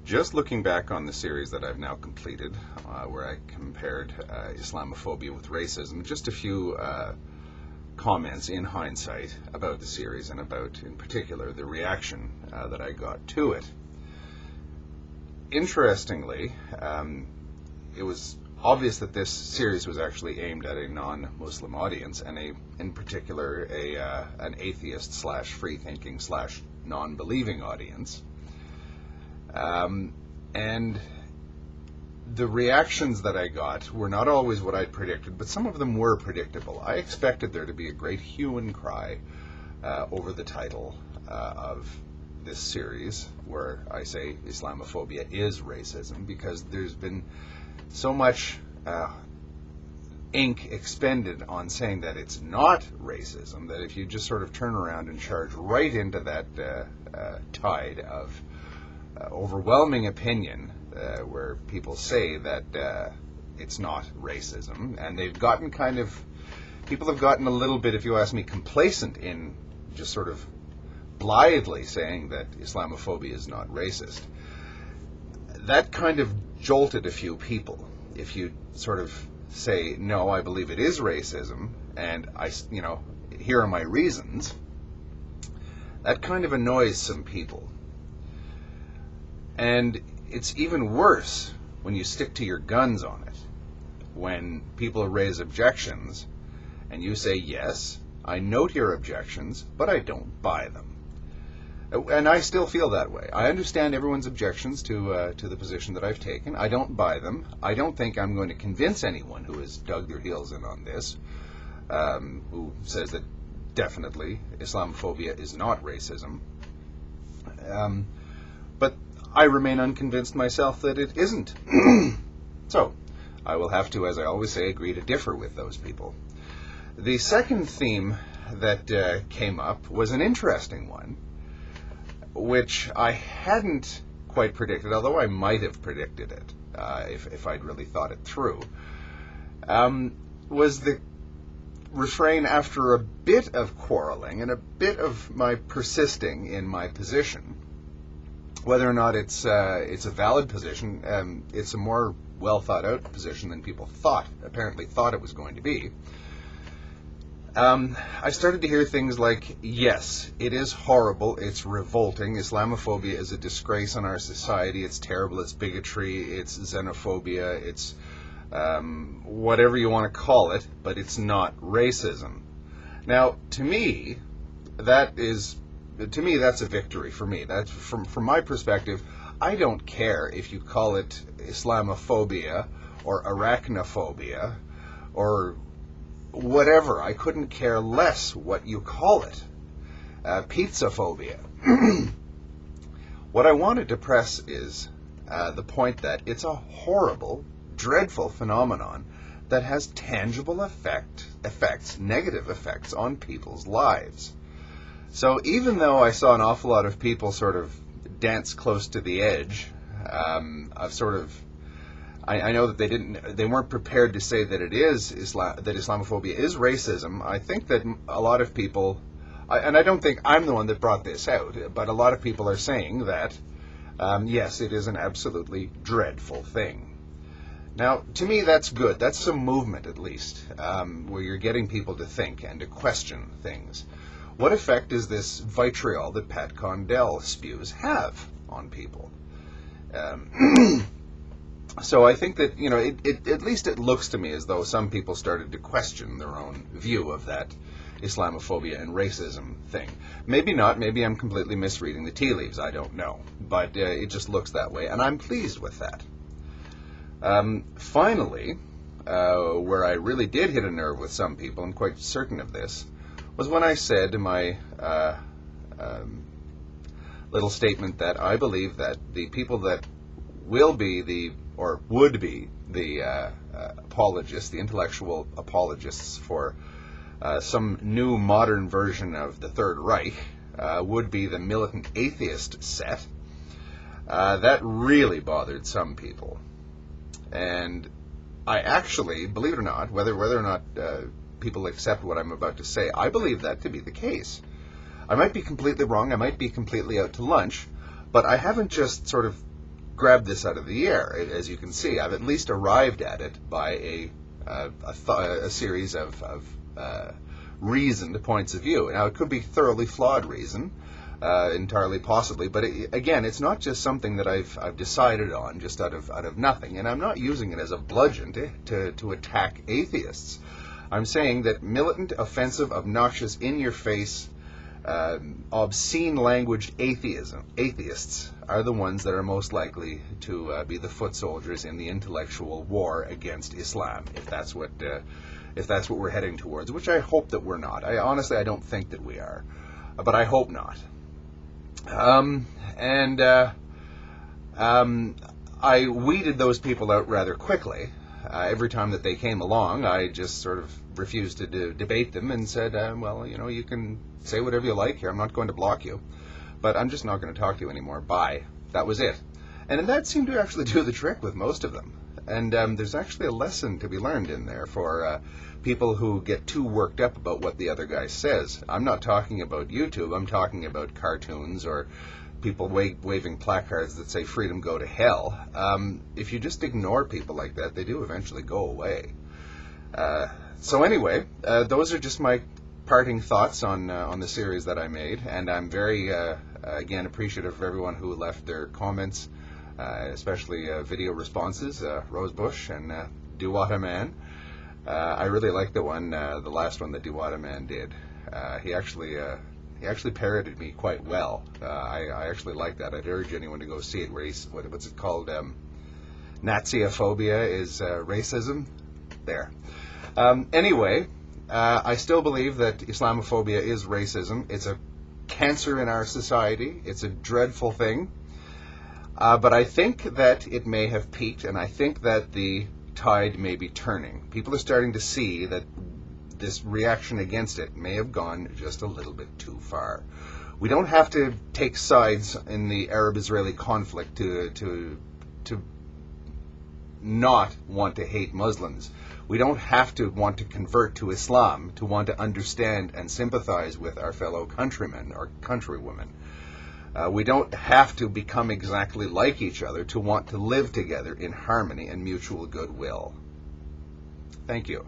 Just looking back on the series that I've now completed, where I compared Islamophobia with racism, just a few comments in hindsight about the series and about, in particular, the reaction that I got to it. Interestingly, it was obvious that this series was actually aimed at a non-Muslim audience, and in particular an atheist / free-thinking / non-believing audience. And the reactions that I got were not always what I'd predicted, but some of them were predictable. I expected there to be a great hue and cry over the title of this series, where I say Islamophobia is racism, because there's been so much ink expended on saying that it's not racism, that if you just sort of turn around and charge right into that tide of overwhelming opinion, where people say that it's not racism, and people have gotten a little bit, if you ask me, complacent in just sort of blithely saying that Islamophobia is not racist. That kind of jolted a few people. If you sort of say, no, I believe it is racism, and here are my reasons, that kind of annoys some people. And it's even worse when you stick to your guns on it. When people raise objections, and you say, yes, I note your objections, but I don't buy them. And I still feel that way. I understand everyone's objections to the position that I've taken. I don't buy them. I don't think I'm going to convince anyone who has dug their heels in on this, who says that definitely Islamophobia is not racism. But I remain unconvinced myself that it isn't. So, I will have to, as I always say, agree to differ with those people. The second theme that came up was an interesting one, which I hadn't quite predicted, although I might have predicted it if I'd really thought it through, was the refrain after a bit of quarreling and a bit of my persisting in my position. Whether or not it's a valid position, it's a more well-thought-out position than people apparently thought it was going to be. I started to hear things like, yes, it is horrible, it's revolting, Islamophobia is a disgrace on our society, it's terrible, it's bigotry, it's xenophobia, it's whatever you want to call it, but it's not racism. Now, to me, that's a victory for me. That's from my perspective. I don't care if you call it Islamophobia or arachnophobia or whatever. I couldn't care less what you call it. Pizzaphobia. What I wanted to press is the point that it's a horrible, dreadful phenomenon that has tangible effects, negative effects on people's lives. So even though I saw an awful lot of people sort of dance close to the edge, I know that they weren't prepared to say that that Islamophobia is racism. I think that a lot of people, and I don't think I'm the one that brought this out, but a lot of people are saying that, yes, it is an absolutely dreadful thing. Now, to me, that's good. That's some movement, at least, where you're getting people to think and to question things. What effect does this vitriol that Pat Condell spews have on people? So I think that, at least it looks to me as though some people started to question their own view of that Islamophobia and racism thing. Maybe not. Maybe I'm completely misreading the tea leaves. I don't know. But it just looks that way, and I'm pleased with that. Finally, where I really did hit a nerve with some people, I'm quite certain of this, was when I said in my little statement that I believe that the people that would be the apologists, the intellectual apologists for some new modern version of the Third Reich, would be the militant atheist set. That really bothered some people. And I actually, believe it or not, whether or not people accept what I'm about to say, I believe that to be the case. I might be completely wrong, I might be completely out to lunch, but I haven't just sort of grabbed this out of the air. As you can see, I've at least arrived at it by a series of reasoned points of view. Now, it could be thoroughly flawed reason, entirely possibly, but again, it's not just something that I've decided on just out of nothing, and I'm not using it as a bludgeon to attack atheists. I'm saying that militant, offensive, obnoxious, in-your-face, obscene languaged atheists are the ones that are most likely to be the foot soldiers in the intellectual war against Islam, if that's what we're heading towards, which I hope that we're not. I don't think that we are, but I hope not. I weeded those people out rather quickly. Every time that they came along, I just sort of refused to debate them and said, well, you can say whatever you like here. I'm not going to block you, but I'm just not going to talk to you anymore. Bye. That was it. And that seemed to actually do the trick with most of them. And there's actually a lesson to be learned in there for people who get too worked up about what the other guy says. I'm not talking about YouTube. I'm talking about cartoons or people waving placards that say freedom go to hell. If you just ignore people like that, they do eventually go away. So anyway, those are just my parting thoughts on the series that I made, and I'm very again appreciative of everyone who left their comments, especially video responses, Rosebush and Duwata Man. I really like the last one that Duwata Man did. He actually parodied me quite well. I actually like that. I'd urge anyone to go see it. Where what's it called? Naziophobia is racism. There. Anyway, I still believe that Islamophobia is racism. It's a cancer in our society. It's a dreadful thing. But I think that it may have peaked, and I think that the tide may be turning. People are starting to see that this reaction against it may have gone just a little bit too far. We don't have to take sides in the Arab-Israeli conflict to not want to hate Muslims. We don't have to want to convert to Islam to want to understand and sympathize with our fellow countrymen or countrywomen. We don't have to become exactly like each other to want to live together in harmony and mutual goodwill. Thank you.